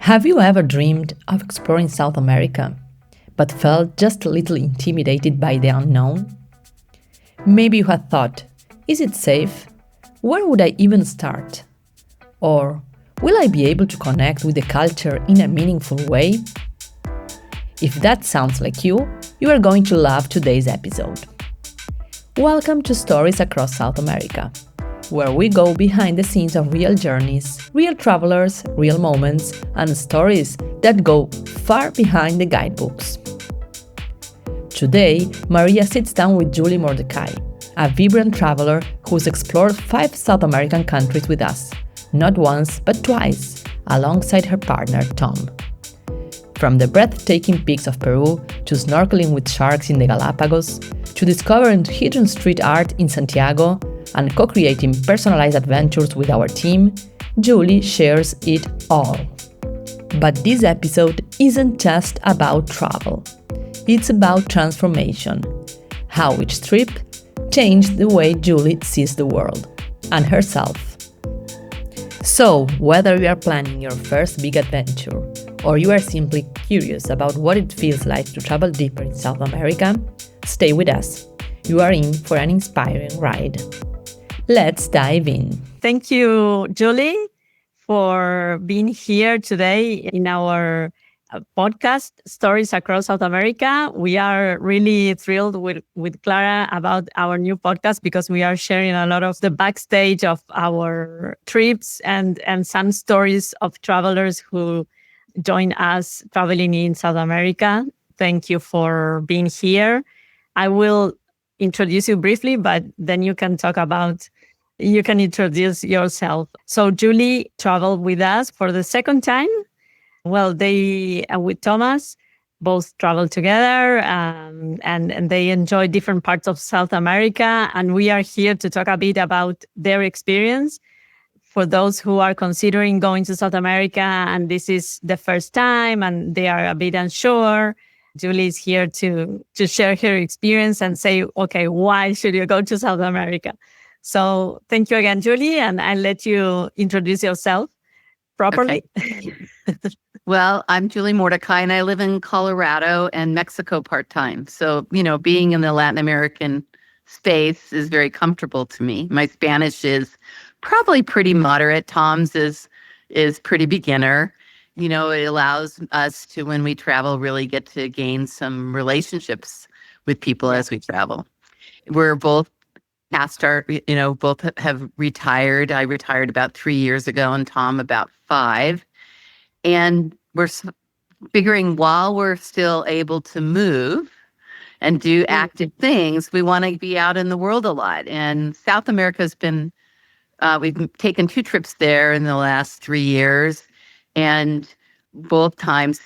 Have you ever dreamed of exploring South America, but felt just a little intimidated by the unknown? Maybe you had thought, is it safe? Where would I even start? Or, will I be able to connect with the culture in a meaningful way? If that sounds like you are going to love today's episode. Welcome to Stories Across South America, where we go behind the scenes of real journeys, real travelers, real moments, and stories that go far behind the guidebooks. Today, Maria sits down with Julie Mordecai, a vibrant traveler who's explored 5 South American countries with us, not once but twice, alongside her partner Tom. From the breathtaking peaks of Peru to snorkeling with sharks in the Galapagos, to discovering hidden street art in Santiago, and co-creating personalized adventures with our team, Julie shares it all. But this episode isn't just about travel. It's about transformation, how each trip changed the way Julie sees the world and herself. So, whether you are planning your first big adventure, or you are simply curious about what it feels like to travel deeper in South America, stay with us. You are in for an inspiring ride. Let's dive in. Thank you, Julie, for being here today in our podcast, Stories Across South America. We are really thrilled with Clara about our new podcast because we are sharing a lot of the backstage of our trips and some stories of travelers who join us traveling in South America. Thank you for being here. I will introduce you briefly, but then you can introduce yourself. So Julie traveled with us for the second time. Well, they with Thomas both traveled together and they enjoy different parts of South America. And we are here to talk a bit about their experience. For those who are considering going to South America and this is the first time and they are a bit unsure, Julie is here to share her experience and say, okay, why should you go to South America? So thank you again, Julie, and I'll let you introduce yourself properly. Okay. Well, I'm Julie Mordecai, and I live in Colorado and Mexico part-time. So, being in the Latin American space is very comfortable to me. My Spanish is probably pretty moderate. Tom's is pretty beginner. It allows us to, when we travel, really get to gain some relationships with people as we travel. We're both past our, both have retired. I retired about 3 years ago and Tom about 5. And we're figuring while we're still able to move and do active things, we want to be out in the world a lot. And South America has been, we've taken 2 trips there in the last 3 years. And both times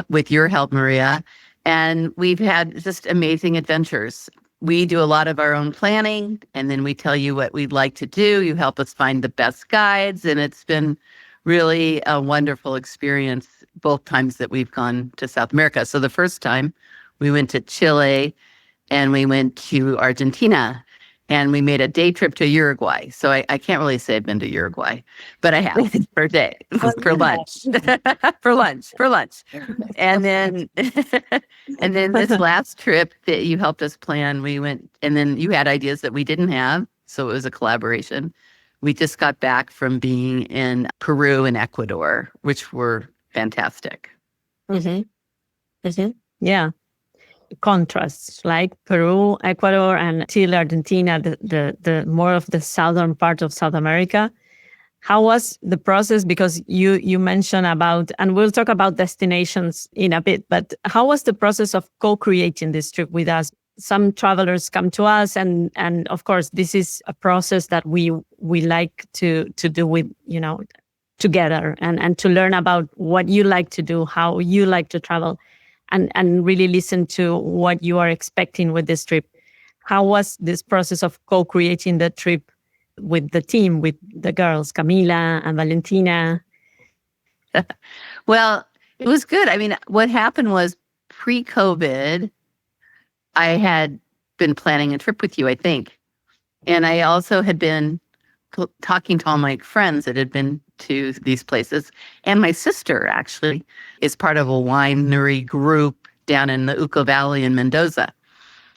with your help, Maria. And we've had just amazing adventures. We do a lot of our own planning, and then we tell you what we'd like to do. You help us find the best guides, and it's been really a wonderful experience both times that we've gone to South America. So the first time we went to Chile and we went to Argentina and we made a day trip to Uruguay. So I can't really say I've been to Uruguay, but I have for a day, for lunch, for lunch. And then, and then this last trip that you helped us plan, we went, and then you had ideas that we didn't have. So it was a collaboration. We just got back from being in Peru and Ecuador, which were fantastic. Yeah. Contrasts like Peru, Ecuador, and Chile, Argentina, the more of the southern part of South America. How was the process? Because you mentioned about, and we'll talk about destinations in a bit, but how was the process of co-creating this trip with us? Some travelers come to us and of course, this is a process that we like to do with, together and to learn about what you like to do, how you like to travel. And really listen to what you are expecting with this trip. How was this process of co-creating the trip with the team, with the girls, Camila and Valentina? Well, it was good. I mean, what happened was pre-COVID, I had been planning a trip with you, I think. And I also had been talking to all my friends that had been to these places. And my sister actually is part of a winery group down in the Uco Valley in Mendoza.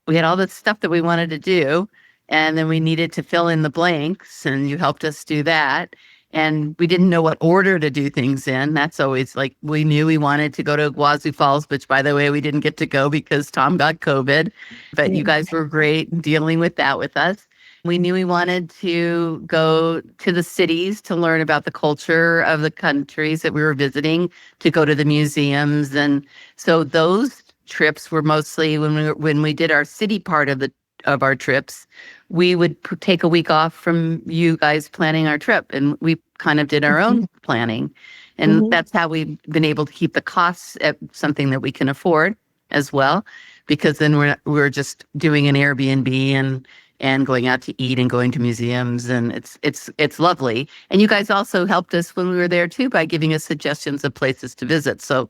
We had all this stuff that we wanted to do, and then we needed to fill in the blanks, and you helped us do that. And we didn't know what order to do things in. That's always like, we knew we wanted to go to Iguazu Falls, which, by the way, we didn't get to go because Tom got COVID. But you guys were great dealing with that with us. We knew we wanted to go to the cities to learn about the culture of the countries that we were visiting, to go to the museums. And so those trips were mostly when we did our city part of our trips, we would take a week off from you guys planning our trip, and we kind of did our own planning. And that's how we've been able to keep the costs at something that we can afford as well, because then we're just doing an Airbnb and going out to eat and going to museums, and it's lovely. And you guys also helped us when we were there too by giving us suggestions of places to visit. So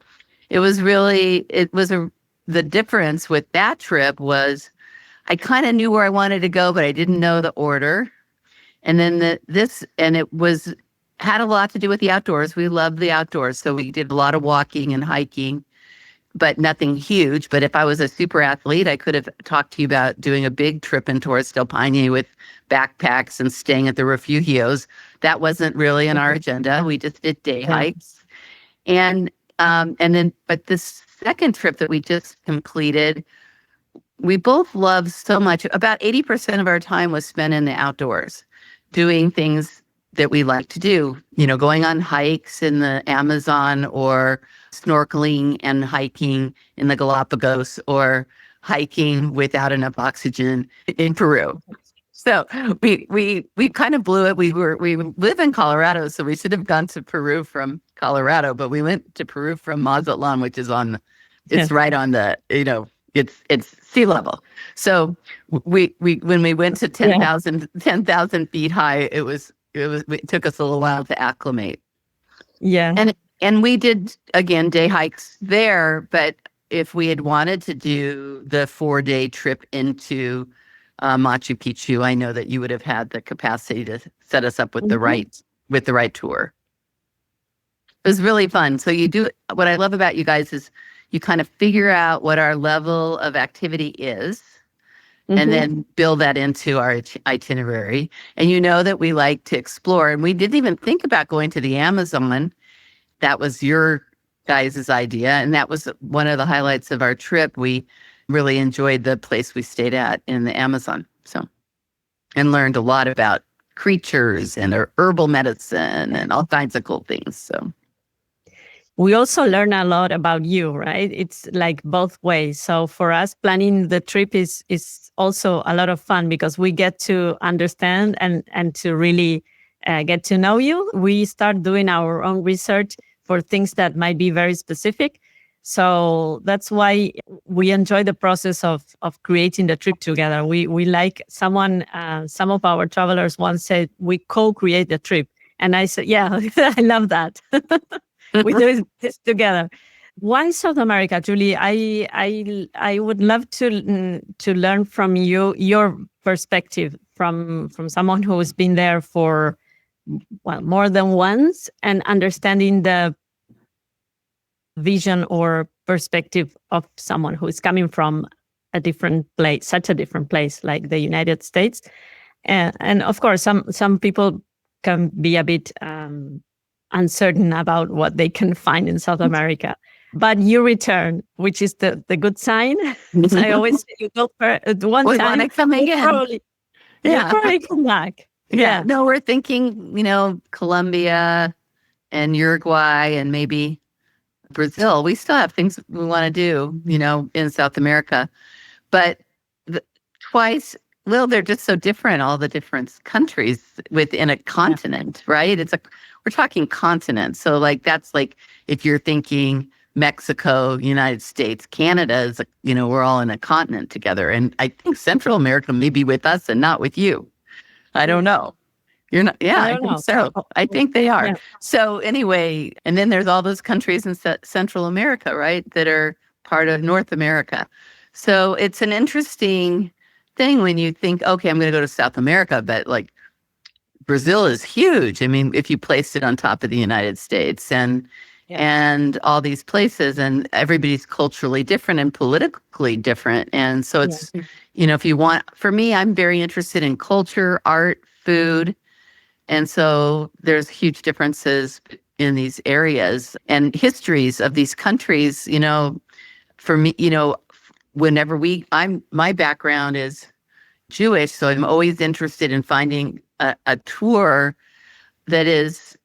the difference with that trip was I kind of knew where I wanted to go, but I didn't know the order. And then it had a lot to do with the outdoors. We love the outdoors. So we did a lot of walking and hiking, but nothing huge. But if I was a super athlete, I could have talked to you about doing a big trip in Torres del Paine with backpacks and staying at the refugios. That wasn't really on our agenda. We just did day hikes. But this second trip that we just completed, we both loved so much. About 80% of our time was spent in the outdoors, doing things that we like to do, going on hikes in the Amazon, or snorkeling and hiking in the Galapagos, or hiking without enough oxygen in Peru. So we kind of blew it. We live in Colorado, so we should have gone to Peru from Colorado, but we went to Peru from Mazatlan, which is right on the, it's sea level. So when we went to 10,000 feet high, it took us a little while to acclimate. Yeah. And we did, again, day hikes there, but if we had wanted to do the 4-day trip into Machu Picchu, I know that you would have had the capacity to set us up with the right tour. It was really fun. So what I love about you guys is you kind of figure out what our level of activity is, and then build that into our itinerary. And you know that we like to explore, and we didn't even think about going to the Amazon. That was your guys' idea, and that was one of the highlights of our trip. We really enjoyed the place we stayed at in the Amazon, and learned a lot about creatures and herbal medicine and all kinds of cool things. So we also learn a lot about you, right? It's like both ways. So for us, planning the trip is also a lot of fun, because we get to understand and to really get to know you. We start doing our own research for things that might be very specific. So that's why we enjoy the process of creating the trip together. We like some of our travelers once said, we co-create the trip. And I said, yeah, I love that. We do this together. Why South America, Julie? I would love to learn from you, your perspective from someone who has been there for more than once, and understanding the vision or perspective of someone who is coming from a different place, such a different place like the United States. And of course, some people can be a bit uncertain about what they can find in South America. But you return, which is the good sign. I always say, you go for one we time, want to come again. You probably come back. Yeah. No, we're thinking, Colombia and Uruguay and maybe Brazil. We still have things we want to do, in South America. But twice, they're just so different, all the different countries within a continent, right? We're talking continent. So that's if you're thinking Mexico, United States, Canada is, we're all in a continent together. And I think Central America may be with us and not with you. I don't know. You're not. Yeah, I think so. I think they are. Yeah. So anyway, and then there's all those countries in Central America, right, that are part of North America. So it's an interesting thing when you think, okay, I'm going to go to South America, but Brazil is huge. I mean, if you placed it on top of the United States and all these places, and everybody's culturally different and politically different. And so it's, if you want, for me, I'm very interested in culture, art, food. And so there's huge differences in these areas and histories of these countries. For me, whenever my background is Jewish, so I'm always interested in finding a tour that is,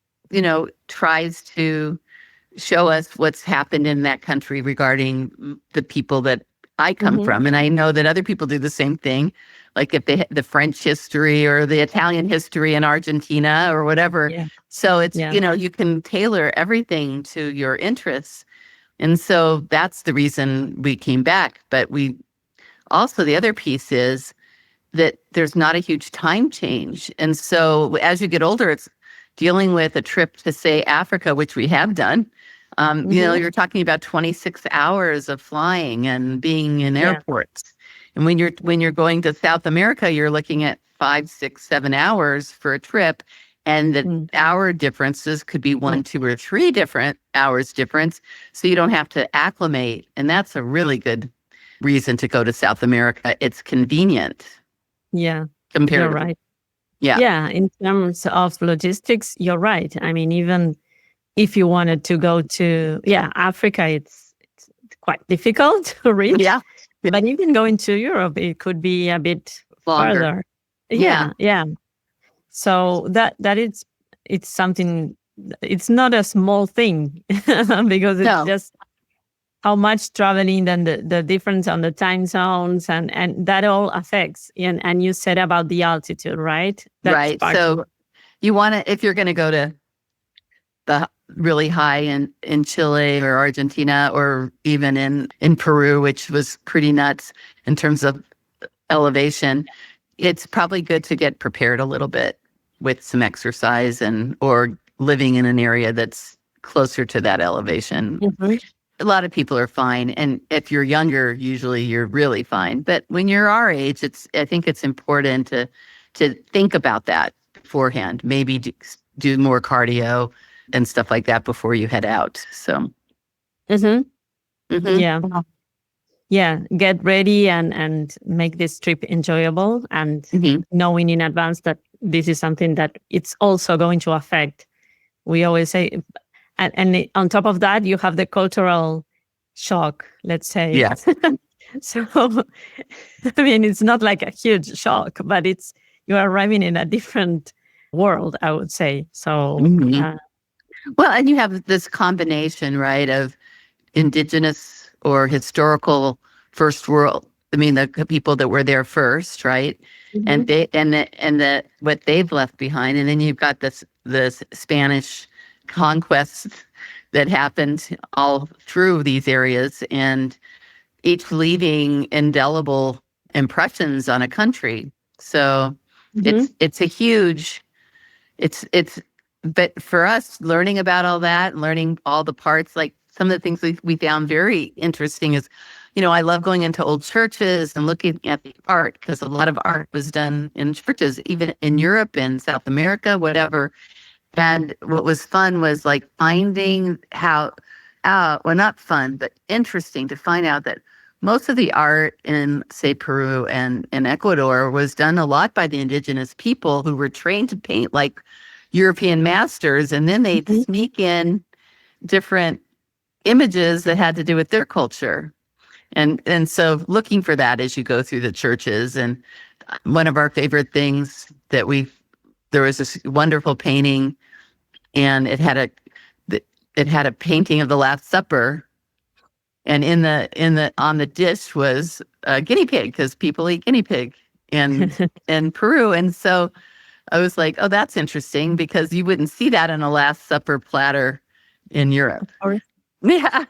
tries to show us what's happened in that country regarding the people that I come from. And I know that other people do the same thing, like if they the French history or the Italian history in Argentina or whatever. Yeah. So it's, you can tailor everything to your interests. And so that's the reason we came back. But the other piece is that there's not a huge time change. And so as you get older, it's dealing with a trip to, say, Africa, which we have done. You're talking about 26 hours of flying and being in airports. And when you're going to South America, you're looking at 5, 6, 7 hours for a trip. And the hour differences could be 1, 2, or 3 different hours difference. So you don't have to acclimate. And that's a really good reason to go to South America. It's convenient. Yeah. Compared You're right. Yeah. Yeah. In terms of logistics, you're right. I mean, even if you wanted to go to, Africa, it's quite difficult to reach. Yeah. But even going to Europe, it could be a bit Longer. further. Yeah. So it's something, it's not a small thing because it's just how much traveling and the difference on the time zones and that all affects. And you said about the altitude, right? That's right. So you want to, if you're going to go to the really high in Chile or Argentina or even in Peru, which was pretty nuts in terms of elevation, it's probably good to get prepared a little bit with some exercise or living in an area that's closer to that elevation. A lot of people are fine. And if you're younger, usually you're really fine. But when you're our age, I think it's important to think about that beforehand. Maybe do more cardio and stuff like that before you head out. So, yeah, get ready and make this trip enjoyable and knowing in advance that this is something that it's also going to affect. We always say, and on top of that, you have the cultural shock, let's say. Yeah. So, I mean, it's not like a huge shock, but you're arriving in a different world, I would say. So, well, and you have this combination, right, of indigenous or historical first world. I mean, the people that were there first, right, and what they've left behind, and then you've got this Spanish conquests that happened all through these areas, and each leaving indelible impressions on a country. So it's a huge. But for us, learning about all that, learning all the parts, like some of the things we found very interesting is, I love going into old churches and looking at the art, because a lot of art was done in churches, even in Europe and South America, whatever. And what was fun was like finding not fun, but interesting to find out that most of the art in, say, Peru and Ecuador was done a lot by the indigenous people who were trained to paint like European masters, and then they'd sneak in different images that had to do with their culture. And so looking for that as you go through the churches. And one of our favorite things that there was this wonderful painting, and it had a painting of the Last Supper, and on the dish was a guinea pig, because people eat guinea pig in Peru. And so I was like, oh, that's interesting, because you wouldn't see that in a Last Supper platter in Europe. Yeah.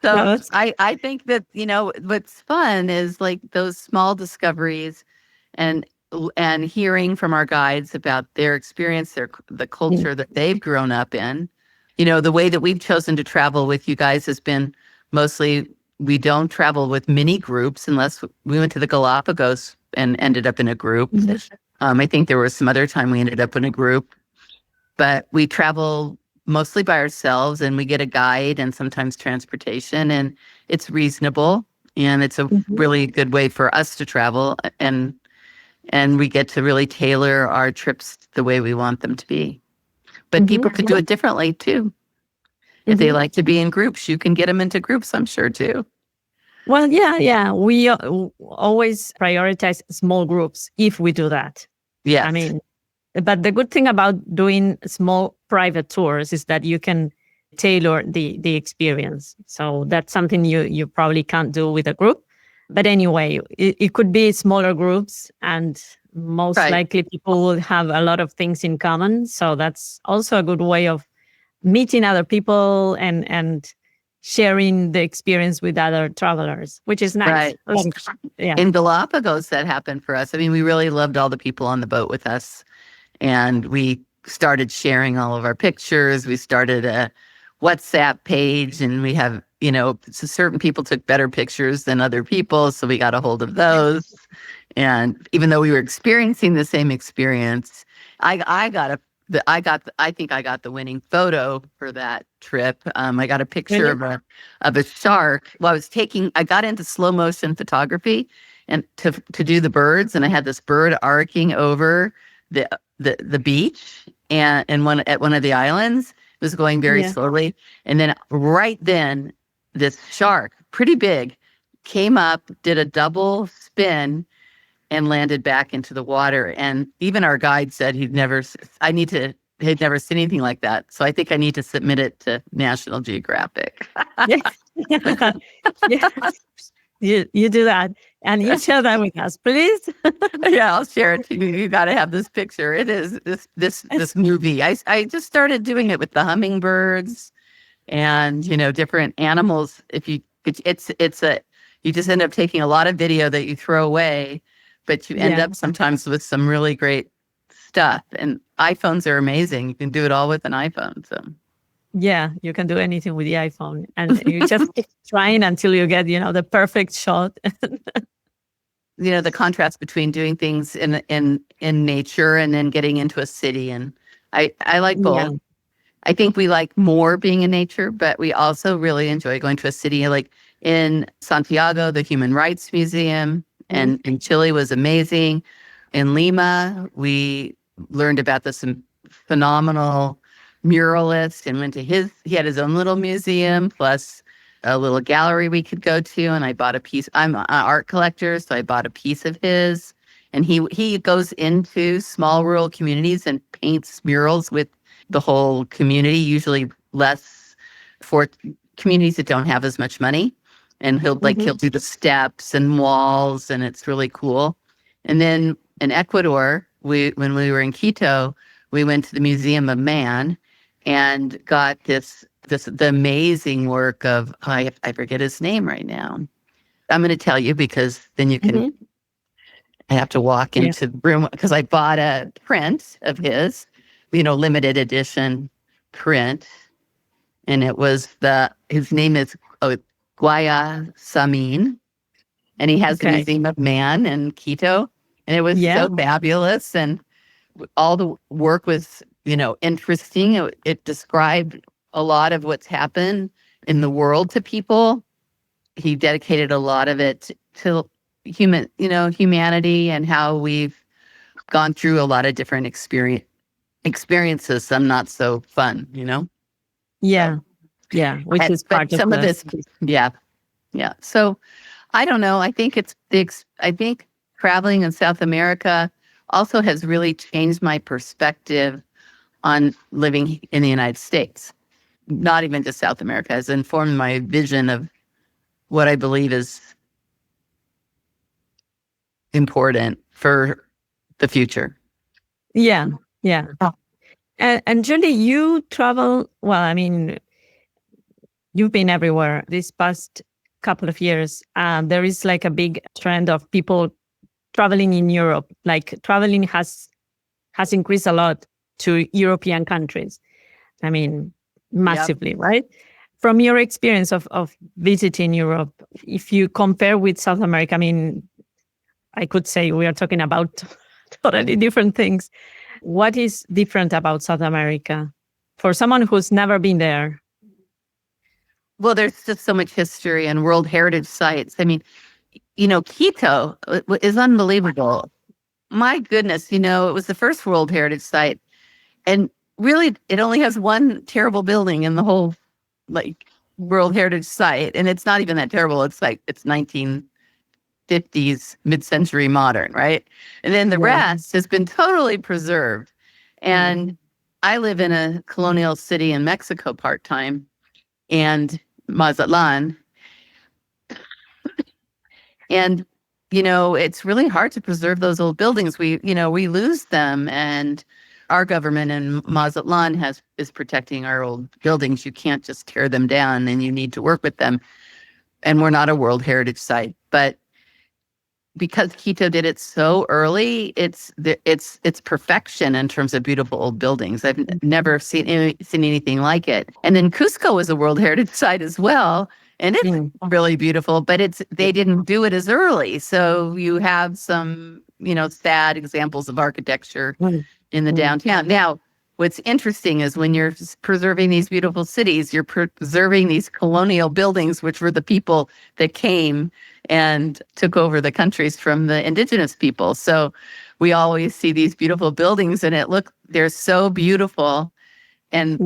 So I think that, what's fun is like those small discoveries and hearing from our guides about their experience, the culture that they've grown up in. The way that we've chosen to travel with you guys has been mostly, we don't travel with mini groups unless we went to the Galapagos and ended up in a group. I think there was some other time we ended up in a group, but we travel mostly by ourselves, and we get a guide and sometimes transportation, and it's reasonable, and it's a Mhm. really good way for us to travel, and we get to really tailor our trips the way we want them to be. But Mhm. people could do it differently too. If they Mhm. like to be in groups, you can get them into groups, I'm sure too. Well, yeah. We always prioritize small groups if we do that. I Yes, mean, but the good thing about doing small private tours is that you can tailor the experience. So that's something you probably can't do with a group. But anyway, it could be smaller groups, and most right, likely people will have a lot of things in common. So that's also a good way of meeting other people and sharing the experience with other travelers, which is nice. right. Yeah. In Galapagos, that happened for us. I mean, we really loved all the people on the boat with us, and we started sharing all of our pictures. We started a WhatsApp page, and we have, so certain people took better pictures than other people, so we got a hold of those. And even though we were experiencing the same experience, I got a I think I got the winning photo for that trip. I got a picture Really? of a shark. Well, I got into slow motion photography and to do the birds, and I had this bird arcing over the beach and one of the islands. It was going very Yeah. slowly, and then right then this shark, pretty big, came up, did a double spin, and landed back into the water. And even our guide said he'd never seen anything like that. So I think I need to submit it to National Geographic. Yeah. Yes. You do that. And you share that with us, please. Yeah, I'll share it to you. You got to have this picture. It is this movie. I just started doing it with the hummingbirds and different animals. You just end up taking a lot of video that you throw away, but you end Yeah. up sometimes with some really great stuff. And iPhones are amazing. You can do it all with an iPhone. So Yeah, you can do anything with the iPhone, and you just keep trying until you get, the perfect shot. the contrast between doing things in nature and then getting into a city, and I like Yeah. both. I think we like more being in nature, but we also really enjoy going to a city. Like in Santiago, the Human Rights Museum, Mhm. and in Chile was amazing. In Lima, we learned about this phenomenal muralist and went to he had his own little museum plus a little gallery we could go to. And I bought a piece. I'm an art collector, so I bought a piece of his. And he goes into small rural communities and paints murals with the whole community, usually less for communities that don't have as much money. And he'll Mhm. do the steps and walls, and it's really cool. And then in Ecuador, when we were in Quito, we went to the Museum of Man and got the amazing work of I forget his name right now. I'm going to tell you because then you can. Mhm. I have to walk Yeah. into the room because I bought a print of his, limited edition print, and it was his name is Guaya Samin, and he has the Okay. Museum of Man in Quito, and it was Yeah. so fabulous, and all the work was interesting. It described a lot of what's happened in the world to people. He dedicated a lot of it to humanity and how we've gone through a lot of different experiences, some not so fun. Yeah. So, Yeah. Which is but part of some of the. this, yeah, yeah. So I don't know. I think I think traveling in South America also has really changed my perspective on living in the United States. Not even just South America, has informed my vision of what I believe is important for the future. Yeah. Yeah. And Julie, you travel. Well, I mean, you've been everywhere this past couple of years. There is like a big trend of people traveling in Europe. Like traveling has increased a lot to European countries. I mean, Yep. massively, right? From your experience of visiting Europe, if you compare with South America, I mean, I could say we are talking about totally different things. What is different about South America for someone who's never been there? Well, there's just so much history and World Heritage sites. I mean, Quito is unbelievable. My goodness, it was the first World Heritage site. And really, it only has one terrible building in the whole World Heritage site. And it's not even that terrible. It's 1950s, mid-century modern, right? And then the rest has been totally preserved. And I live in a colonial city in Mexico part-time, and Mazatlan. And, it's really hard to preserve those old buildings. We lose them, and our government in Mazatlan is protecting our old buildings. You can't just tear them down, and you need to work with them. And we're not a World Heritage site, but because Quito did it so early, it's perfection in terms of beautiful old buildings. I've never seen anything like it. And then Cusco is a World Heritage site as well, and it's really beautiful. But they didn't do it as early, so you have some sad examples of architecture in the downtown. Now, what's interesting is when you're preserving these beautiful cities, you're preserving these colonial buildings, which were the people that came and took over the countries from the indigenous people. So we always see these beautiful buildings, and they're so beautiful. And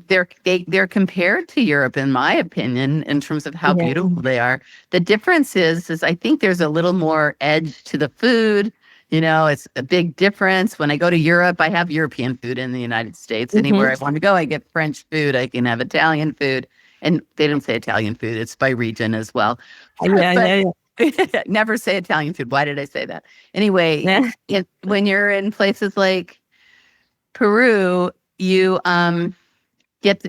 they're compared to Europe, in my opinion, in terms of how beautiful they are. The difference is I think there's a little more edge to the food. It's a big difference. When I go to Europe, I have European food. In the United States. Anywhere I want to go, I get French food. I can have Italian food. And they don't say Italian food. It's by region as well. Never say Italian food. Why did I say that? Anyway, when you're in places like Peru, you get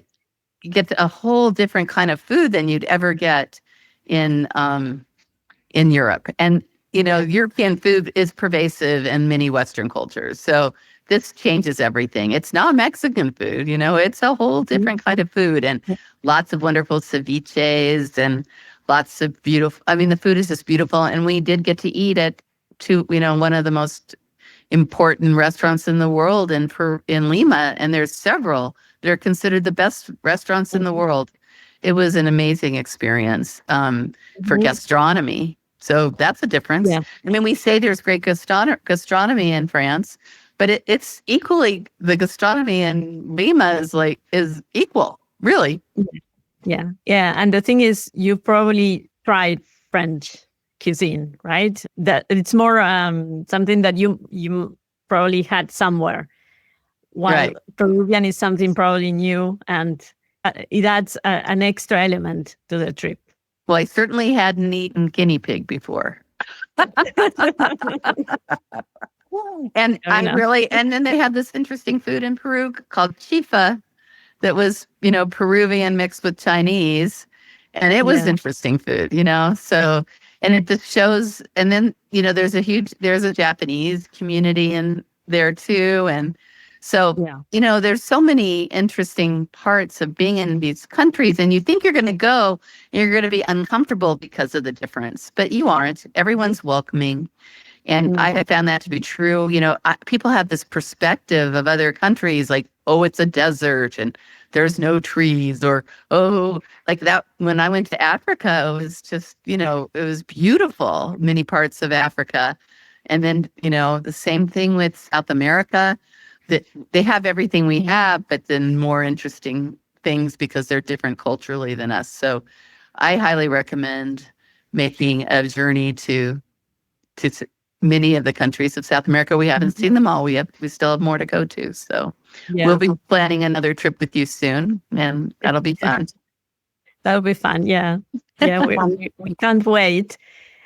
a whole different kind of food than you'd ever get in Europe. And European food is pervasive in many Western cultures. So this changes everything. It's not Mexican food, it's a whole different kind of food, and lots of wonderful ceviches and lots of beautiful, the food is just beautiful. And we did get to eat at one of the most important restaurants in the world in Lima. And there's several. They're considered the best restaurants in the world. It was an amazing experience for gastronomy. So that's a difference. Yeah. We say there's great gastronomy in France, but it's equally, the gastronomy in Lima is equal, really. Yeah. Yeah. And the thing is, you probably tried French cuisine, right? That it's more something that you probably had somewhere, while Peruvian is something probably new, and it adds an extra element to the trip. Well, I certainly hadn't eaten guinea pig before. And and then they had this interesting food in Peru called chifa that was, Peruvian mixed with Chinese. And it was interesting food, so, and it just shows. And then, there's a Japanese community in there too. And so, there's so many interesting parts of being in these countries, and you think you're going to go and you're going to be uncomfortable because of the difference, but you aren't. Everyone's welcoming. And I have found that to be true. People have this perspective of other countries like, oh, it's a desert and there's no trees, or, oh, like that. When I went to Africa, it was just, it was beautiful, many parts of Africa. And then, the same thing with South America. That they have everything we have, but then more interesting things because they're different culturally than us. So I highly recommend making a journey to many of the countries of South America. We haven't seen them all. We still have more to go to. So we'll be planning another trip with you soon, and that'll be fun. That'll be fun. Yeah. Yeah. We can't wait.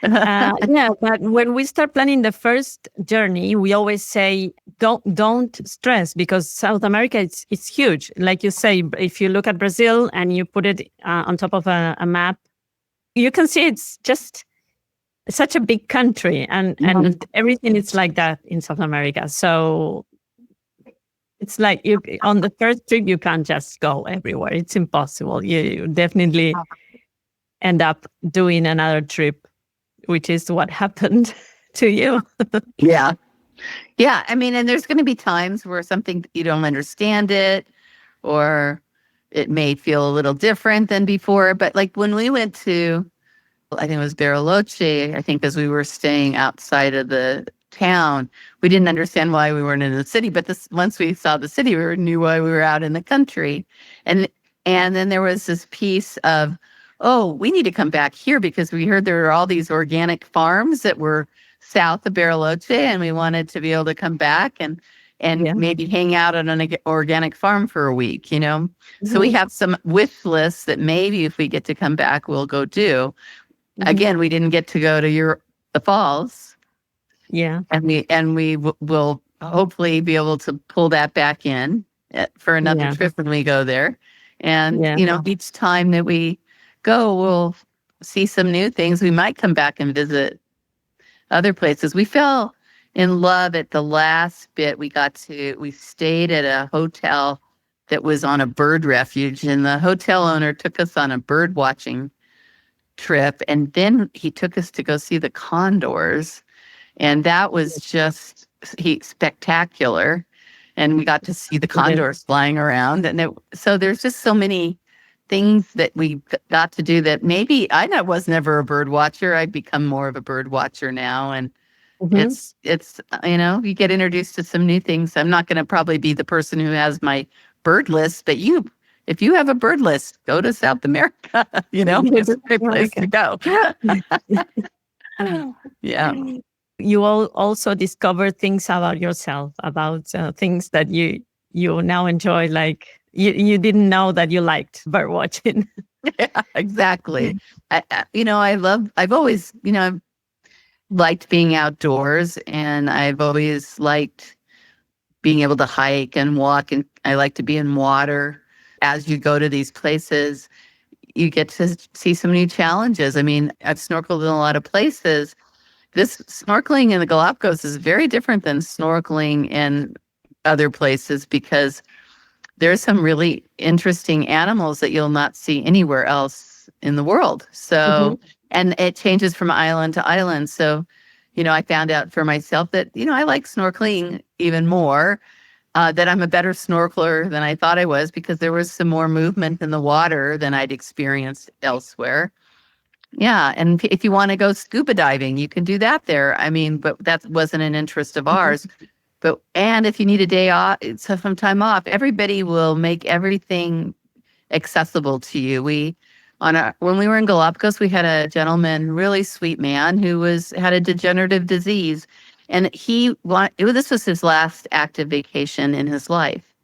But when we start planning the first journey, we always say don't stress, because South America it's huge. Like you say, if you look at Brazil and you put it on top of a map, you can see it's just such a big country, and everything is like that in South America. So it's like on the first trip you can't just go everywhere. It's impossible. You definitely end up doing another trip, which is what happened to you. Yeah. Yeah, I mean, and there's going to be times where something you don't understand it, or it may feel a little different than before. But like when we went to, I think it was Bariloche, I think as we were staying outside of the town, we didn't understand why we weren't in the city. But this once we saw the city, knew why we were out in the country. And then there was this piece of, oh, we need to come back here because we heard there were all these organic farms that were south of Bariloche, and we wanted to be able to come back and Yeah. maybe hang out at an organic farm for a week, you know? So we have some wish lists that maybe if we get to come back, we'll go do. Again, we didn't get to go to the falls, Yeah. and we will hopefully be able to pull that back in for another Yeah. trip when we go there. And Yeah. you know, each time that we go, we'll see some new things. We might come back and visit other places. We fell in love at the last bit. We stayed at a hotel that was on a bird refuge, and the hotel owner took us on a bird watching trip, and then he took us to go see the condors, and that was just spectacular. And we got to see the condors flying around, and so there's just so many things that we got to do that maybe I was never a bird watcher. I've become more of a bird watcher now, and it's you know, you get introduced to some new things. I'm not going to probably be the person who has my bird list, but if you have a bird list, go to South America. You know, it's a great place to go. Yeah. You also discover things about yourself, about things that you now enjoy, like you didn't know that you liked bird watching. Yeah, exactly. I've always, liked being outdoors, and I've always liked being able to hike and walk, and I like to be in water. As you go to these places, you get to see some new challenges. I mean, I've snorkeled in a lot of places. This snorkeling in the Galapagos is very different than snorkeling in other places because there's some really interesting animals that you'll not see anywhere else in the world. So, and it changes from island to island. So, I found out for myself that, I like snorkeling even more, that I'm a better snorkeler than I thought I was because there was some more movement in the water than I'd experienced elsewhere. Yeah, and if you want to go scuba diving, you can do that there. I mean, but that wasn't an interest of ours. And if you need a day off, some time off, everybody will make everything accessible to you. When we were in Galapagos, we had a gentleman, really sweet man, who had a degenerative disease, and this was his last active vacation in his life.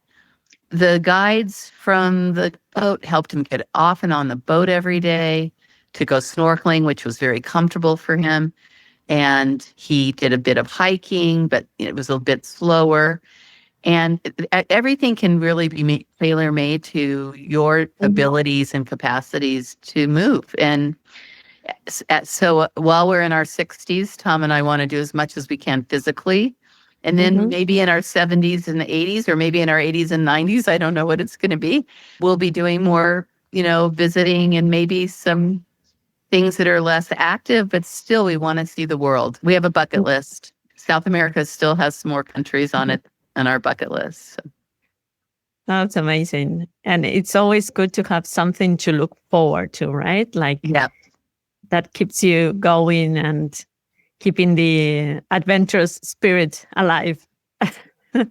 The guides from the boat helped him get off and on the boat every day to go snorkeling, which was very comfortable for him. And he did a bit of hiking, but it was a bit slower. And everything can really be tailor-made to your abilities and capacities to move. And so while we're in our 60s, Tom and I want to do as much as we can physically. And then maybe in our 70s and 80s, or maybe in our 80s and 90s, I don't know what it's going to be, we'll be doing more, visiting and maybe some things that are less active, but still we want to see the world. We have a bucket list. South America still has some more countries on our bucket list. So. That's amazing. And it's always good to have something to look forward to, right? Like that keeps you going and keeping the adventurous spirit alive.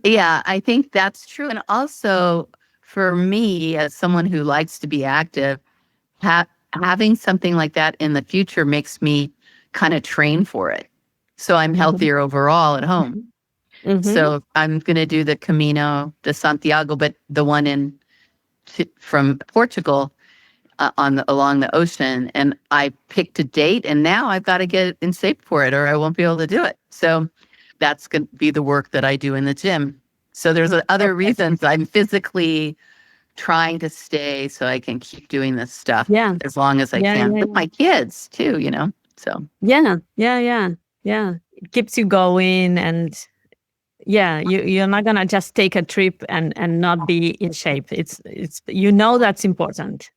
Yeah, I think that's true. And also for me, as someone who likes to be active, having something like that in the future makes me kind of train for it. So I'm healthier overall at home. So I'm going to do the Camino de Santiago, but the one from Portugal along the ocean. And I picked a date, and now I've got to get in shape for it or I won't be able to do it. So that's going to be the work that I do in the gym. So there's other reasons I'm physically trying to stay so I can keep doing this stuff as long as I can with my kids too, so. It keeps you going, and you're not going to just take a trip and not be in shape. It's that's important.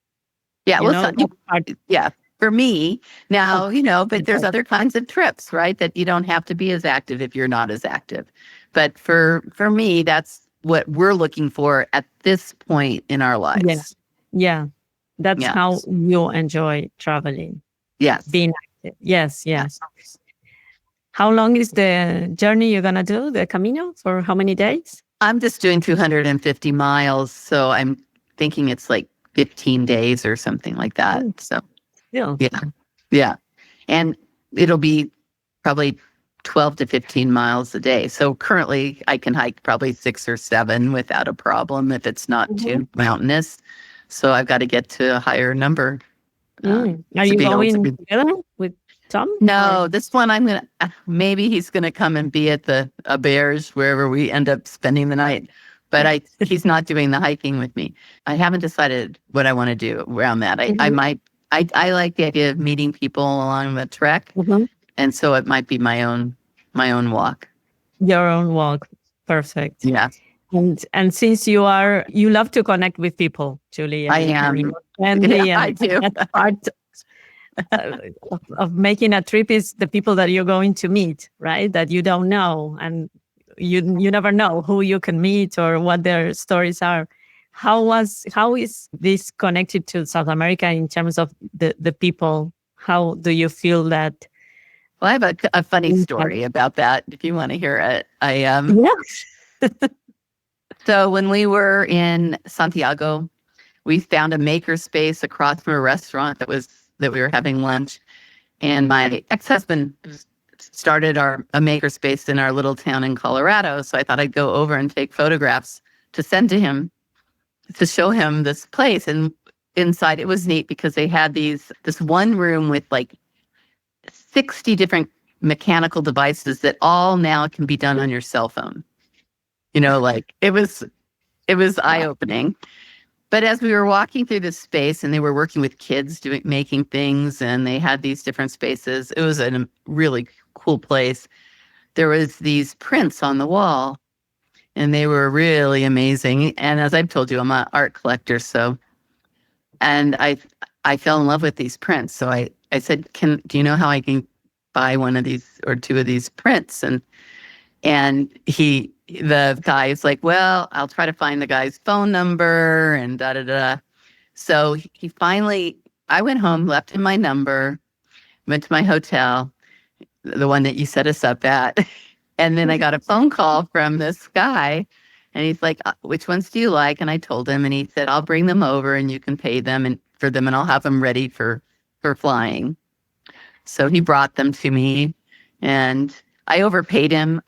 Yeah. For for me. Now, but there's other kinds of trips, right? That you don't have to be as active if you're not as active. But for me, that's what we're looking for at this point in our Yeah. lives. Yeah. That's Yeah. how you enjoy traveling, Yes. being active. Yes, yes. How long is the journey you're going to do, the Camino? For how many days? I'm just doing 250 miles. So I'm thinking it's like 15 days or something like that. Oh, So, still. yeah. Yeah. And it'll be probably 12 to 15 miles a day. So currently I can hike probably 6 or 7 without a problem if it's not too mountainous. So I've got to get to a higher number. Are to you be able to going be- together with Tom? No, this one maybe he's gonna come and be at the Auberge wherever we end up spending the night. But he's not doing the hiking with me. I haven't decided what I want to do around that. I might. I like the idea of meeting people along the trek, and so it might be my own walk. Your own walk. Perfect. Yeah, And since you love to connect with people, Julie. I am. You're friendly, Yeah, I and do. that's part of making a trip is the people that you're going to meet, right? That you don't know, and you never know who you can meet or what their stories are. How is this connected to South America in terms of the people? How do you feel that? Well, I have a funny story about that if you want to hear it. Yes. So when we were in Santiago, we found a maker space across from a restaurant that we were having lunch. And my ex-husband started a maker space in our little town in Colorado. So I thought I'd go over and take photographs to send to him to show him this place. And inside it was neat because they had this one room with like 60 different mechanical devices that all now can be done on your cell phone. Like it was eye-opening. But as we were walking through this space and they were working with kids making things and they had these different spaces, it was a really cool place. There was these prints on the wall and they were really amazing. And as I've told you, I'm an art collector. And I fell in love with these prints. So I said, do you know how I can buy one of these or two of these prints? And the guy is like, well, I'll try to find the guy's phone number and da da da. So he finally, I went home, left him my number, went to my hotel, the one that you set us up at. And then I got a phone call from this guy and he's like, which ones do you like? And I told him and he said, I'll bring them over and you can pay them for them and I'll have them ready for flying. So he brought them to me and I overpaid him.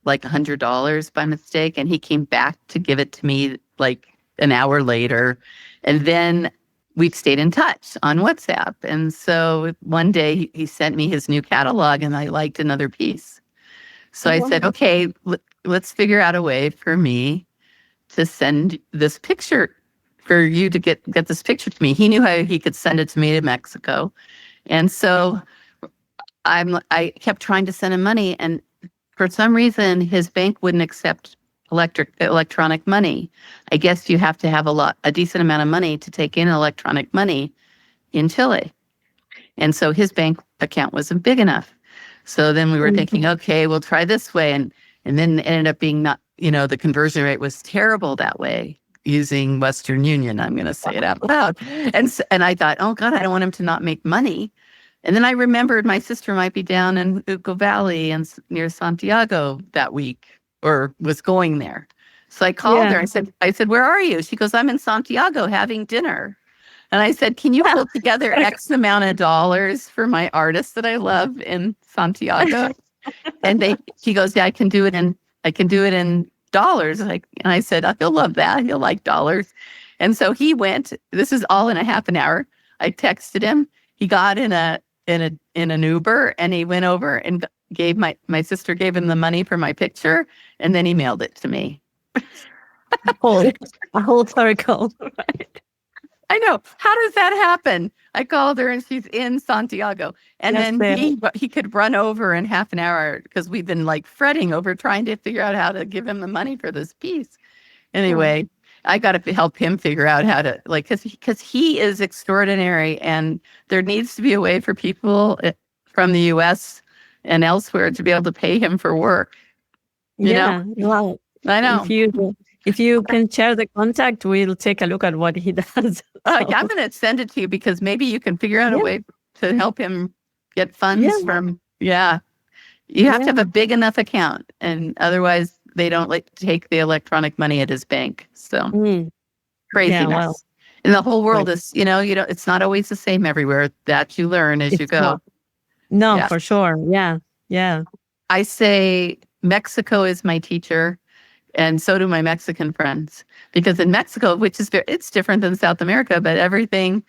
Like $100 by mistake. And he came back to give it to me like an hour later. And then we've stayed in touch on WhatsApp. And so one day he sent me his new catalog and I liked another piece. So I said, okay, let's figure out a way for me to send this picture for you to get this picture to me. He knew how he could send it to me to Mexico. And so I kept trying to send him money and for some reason, his bank wouldn't accept electronic money. I guess you have to have a decent amount of money to take in electronic money in Chile. And so his bank account wasn't big enough. So then we were thinking, okay, we'll try this way. And then it ended up being not, the conversion rate was terrible that way using Western Union. I'm going to say it out loud. And I thought, oh God, I don't want him to not make money. And then I remembered my sister might be down in Uco Valley and near Santiago that week, or was going there. So I called her. I said, where are you? She goes, I'm in Santiago having dinner. And I said, can you pull together X amount of dollars for my artist that I love in Santiago? And he goes, yeah, I can do it in dollars. And I said, he'll love that. He'll like dollars. And so he went. This is all in a half an hour. I texted him. He got in an Uber and he went over and gave my sister gave him the money for my picture and then he mailed it to me. A whole circle, right? I know. How does that happen? I called her and she's in Santiago. And then he could run over in half an hour because we've been like fretting over trying to figure out how to give him the money for this piece. Anyway, I got to help him figure out how to, like, because he is extraordinary, and there needs to be a way for people from the U.S. and elsewhere to be able to pay him for work. You know? Well, I know. If you can share the contact, we'll take a look at what he does. I'm going to send it to you because maybe you can figure out a way to help him get funds from. Yeah. You have to have a big enough account, and otherwise they don't take the electronic money at his bank. So craziness. Yeah, well, and the whole world is, it's not always the same everywhere. That you learn as you go. No, for sure. Yeah. Yeah. I say Mexico is my teacher, and so do my Mexican friends. Because in Mexico, which is it's different than South America, but everything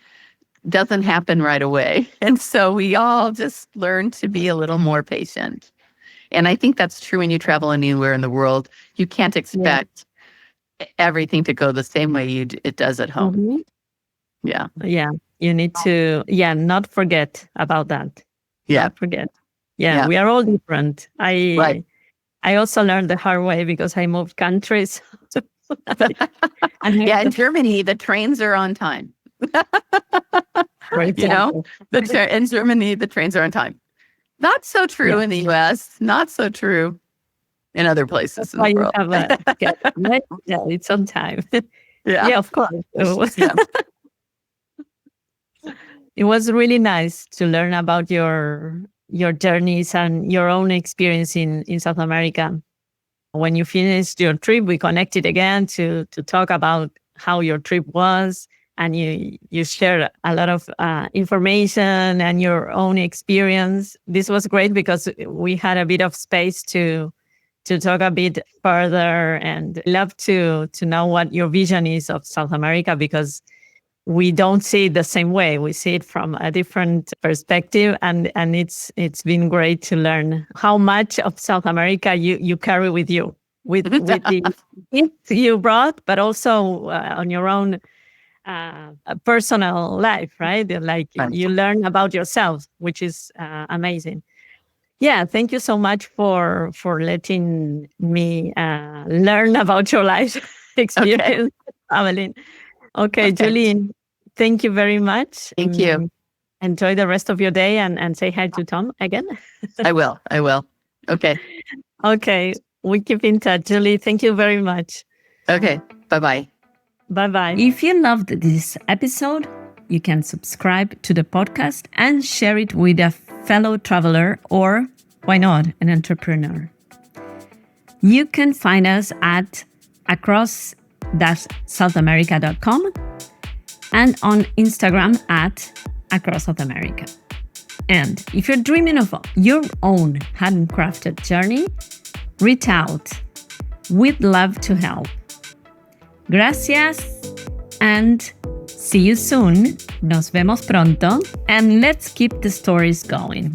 doesn't happen right away. And so we all just learn to be a little more patient. And I think that's true when you travel anywhere in the world. You can't expect everything to go the same way it does at home. Mm-hmm. Yeah. Yeah. You need to, not forget about that. Yeah. Not forget. Yeah. We are all different. I also learned the hard way because I moved countries. In Germany, the trains are on time. In Germany, the trains are on time. Not so true in the U.S. Not so true in other places in the world. It's on time. Yeah, of course. It was really nice to learn about your journeys and your own experience in South America. When you finished your trip, we connected again to talk about how your trip was, and you shared a lot of information and your own experience. This was great because we had a bit of space to talk a bit further, and love to know what your vision is of South America, because we don't see it the same way. We see it from a different perspective, and it's been great to learn how much of South America you carry with you, with the gifts you brought, but also on your own personal life, right? You learn about yourself, which is amazing. Yeah, thank you so much for letting me learn about your life experience traveling. Okay, Julie, thank you very much. Thank you. Enjoy the rest of your day, and say hi to Tom again. I will. Okay. Okay, we keep in touch. Julie, thank you very much. Okay, bye-bye. Bye-bye. If you loved this episode, you can subscribe to the podcast and share it with a fellow traveler, or, why not, an entrepreneur. You can find us at across-southamerica.com and on Instagram at across-South-America. And if you're dreaming of your own handcrafted journey, reach out. We'd love to help. Gracias and see you soon. Nos vemos pronto, and let's keep the stories going.